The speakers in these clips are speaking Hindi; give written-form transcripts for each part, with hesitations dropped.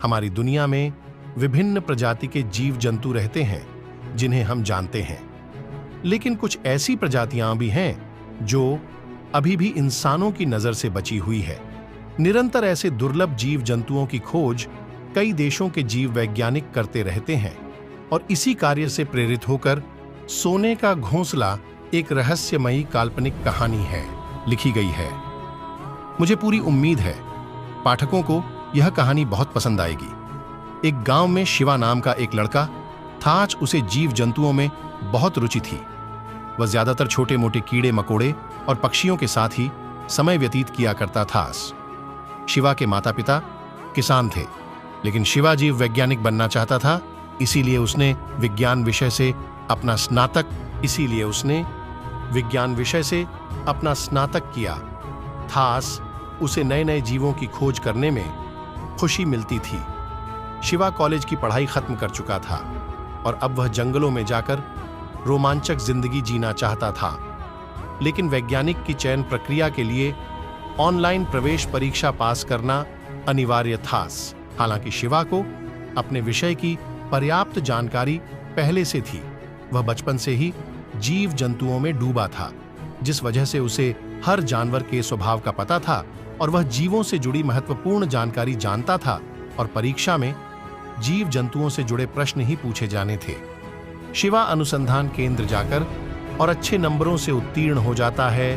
हमारी दुनिया में विभिन्न प्रजाति के जीव जंतु रहते हैं जिन्हें हम जानते हैं, लेकिन कुछ ऐसी प्रजातियां भी हैं जो अभी भी इंसानों की नजर से बची हुई है। निरंतर ऐसे दुर्लभ जीव जंतुओं की खोज कई देशों के जीव वैज्ञानिक करते रहते हैं और इसी कार्य से प्रेरित होकर सोने का घोंसला एक रहस्यमयी काल्पनिक कहानी है लिखी गई है। मुझे पूरी उम्मीद है पाठकों को यह कहानी बहुत पसंद आएगी। एक गांव में शिवा नाम का एक लड़का था। आज उसे जीव जंतुओं में बहुत रुचि थी। वह ज्यादातर छोटे मोटे कीड़े मकोड़े और पक्षियों के साथ ही समय व्यतीत किया करता था। शिवा के माता पिता किसान थे, लेकिन शिवा जीव वैज्ञानिक बनना चाहता था। इसीलिए उसने विज्ञान विषय से अपना स्नातक किया था। उसे नए नए जीवों की खोज करने में खुशी मिलती थी। शिवा कॉलेज की पढ़ाई खत्म कर चुका था और अब वह जंगलों में जाकर रोमांचक जिंदगी जीना चाहता था। लेकिन वैज्ञानिक की चयन प्रक्रिया के लिए ऑनलाइन प्रवेश परीक्षा पास करना अनिवार्य था। हालांकि शिवा को अपने विषय की पर्याप्त जानकारी पहले से थी। वह बचपन से ही जीव जंतुओं में डूबा था, जिस वजह से उसे हर जानवर के स्वभाव का पता था और वह जीवों से जुड़ी महत्वपूर्ण जानकारी जानता था और परीक्षा में जीव जंतुओं से जुड़े प्रश्न ही पूछे जाने थे। शिवा अनुसंधान केंद्र जाकर और अच्छे नंबरों से उत्तीर्ण हो जाता है।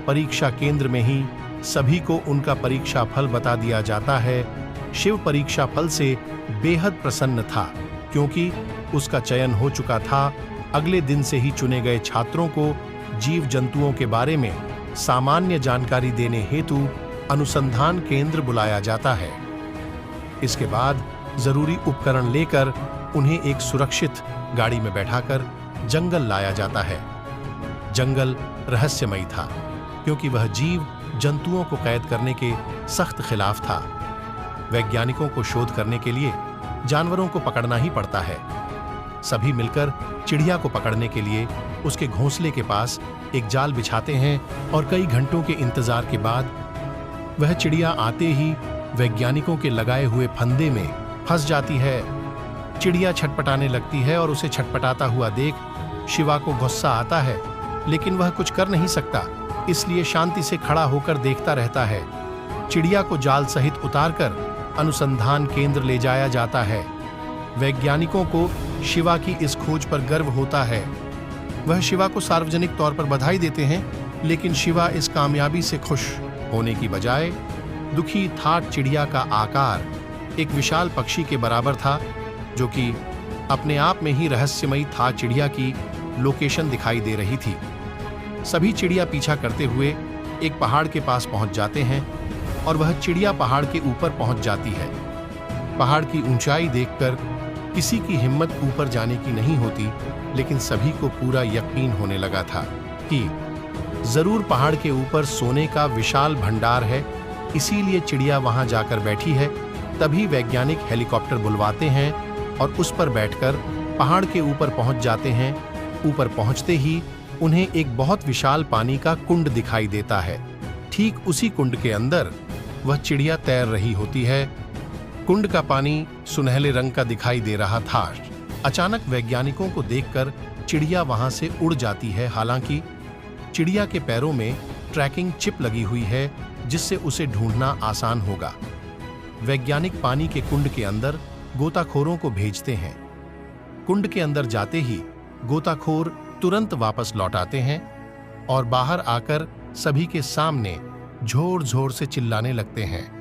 परीक्षा केंद्र में ही सभी को उनका परीक्षा फल बता दिया जाता है। शिव परीक्षा फल से बेहद प्रसन्न था, क्योंकि उसका चयन हो चुका था। अगले दिन से ही चुने गए छात्रों को जीव जंतुओं के बारे में सामान्य जानकारी देने हेतु अनुसंधान केंद्र बुलाया जाता है। इसके बाद जरूरी उपकरण लेकर उन्हें एक सुरक्षित गाड़ी में बैठाकर जंगल लाया जाता है। जंगल रहस्यमयी था, क्योंकि वह जीव जंतुओं को कैद करने के सख्त खिलाफ था। वैज्ञानिकों को शोध करने के लिए जानवरों को पकड़ना ही पड़ता है। सभी मिलकर चिड़िया को पकड़ने के लिए उसके घोंसले के पास एक जाल बिछाते हैं और कई घंटों के इंतजार के बाद वह चिड़िया आते ही वैज्ञानिकों के लगाए हुए फंदे में फंस जाती है। चिड़िया छटपटाने लगती है और उसे छटपटाता हुआ देख शिवा को गुस्सा आता है, लेकिन वह कुछ कर नहीं सकता, इसलिए शांति से खड़ा होकर देखता रहता है। चिड़िया को जाल सहित उतारकर अनुसंधान केंद्र ले जाया जाता है। वैज्ञानिकों को शिवा की इस खोज पर गर्व होता है। वह शिवा को सार्वजनिक तौर पर बधाई देते हैं, लेकिन शिवा इस कामयाबी से खुश होने की बजाय दुखी था। चिड़िया का आकार एक विशाल पक्षी के बराबर था, जो कि अपने आप में ही रहस्यमयी था। चिड़िया की लोकेशन दिखाई दे रही थी। सभी चिड़िया पीछा करते हुए एक पहाड़ के पास पहुंच जाते हैं और वह चिड़िया पहाड़ के ऊपर पहुंच जाती है। पहाड़ की ऊंचाई देखकर किसी की हिम्मत ऊपर जाने की नहीं होती, लेकिन सभी को पूरा यकीन होने लगा था कि जरूर पहाड़ के ऊपर सोने का विशाल भंडार है। इसीलिए चिड़िया वहां जाकर बैठी है। तभी वैज्ञानिक हेलीकॉप्टर बुलवाते हैं और उस पर बैठकर पहाड़ के ऊपर पहुंच जाते हैं। ऊपर पहुंचते ही उन्हें एक बहुत विशाल पानी का कुंड दिखाई देता है। ठीक उसी कुंड के अंदर वह चिड़िया तैर रही होती है। कुंड का पानी सुनहले रंग का दिखाई दे रहा था। अचानक वैज्ञानिकों को देखकर चिड़िया वहां से उड़ जाती है। हालांकि चिड़िया के पैरों में ट्रैकिंग चिप लगी हुई है, जिससे उसे ढूंढना आसान होगा। वैज्ञानिक पानी के कुंड के अंदर गोताखोरों को भेजते हैं। कुंड के अंदर जाते ही गोताखोर तुरंत वापस लौट आते हैं और बाहर आकर सभी के सामने जोर जोर से चिल्लाने लगते हैं।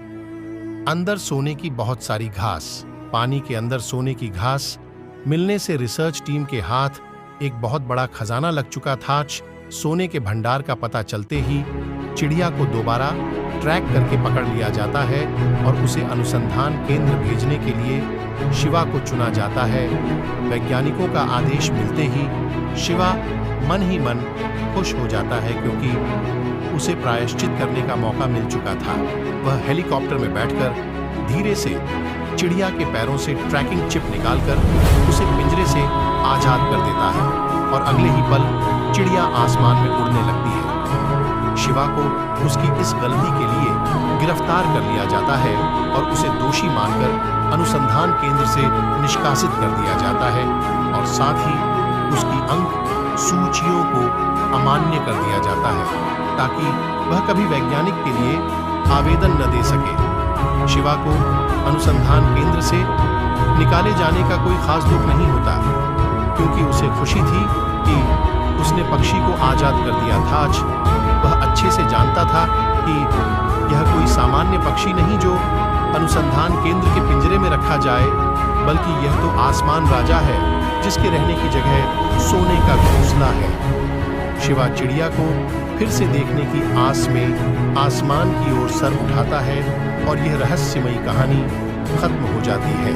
अंदर सोने की बहुत सारी घास। पानी के अंदर सोने की घास मिलने से रिसर्च टीम के हाथ एक बहुत बड़ा खजाना लग चुका था। सोने के भंडार का पता चलते ही चिड़िया को दोबारा ट्रैक करके पकड़ लिया जाता है और उसे अनुसंधान केंद्र भेजने के लिए शिवा को चुना जाता है। वैज्ञानिकों का आदेश मिलते ही शिवा मन ही मन खुश हो जाता है, क्योंकि उसे प्रायश्चित करने का मौका मिल चुका था। वह हेलीकॉप्टर में बैठकर धीरे से चिड़िया के पैरों से ट्रैकिंग चिप निकालकर उसे पिंजरे से आजाद कर देता है और अगले ही पल चिड़िया आसमान में उड़ने लगती है। शिवा को उसकी इस गलती के लिए गिरफ्तार कर लिया जाता है और उसे दोषी मानकर अनुसंधान केंद्र से निष्कासित कर दिया जाता है और साथ ही उसकी अंक सूचियों को अमान्य कर दिया जाता है ताकि वह कभी वैज्ञानिक के लिए आवेदन न दे सके। शिवा को अनुसंधान केंद्र से निकाले जाने का कोई खास दुख नहीं होता, क्योंकि उसे खुशी थी कि उसने पक्षी को आजाद कर दिया था। आज वह अच्छे से जानता था कि यह कोई सामान्य पक्षी नहीं जो अनुसंधान केंद्र के पिंजरे में रखा जाए, बल्कि यह तो आसमान राजा है जिसके रहने की जगह सोने का घोंसला है। शिवा चिड़िया को फिर से देखने की आस में आसमान की ओर सर उठाता है और यह रहस्यमयी कहानी खत्म हो जाती है।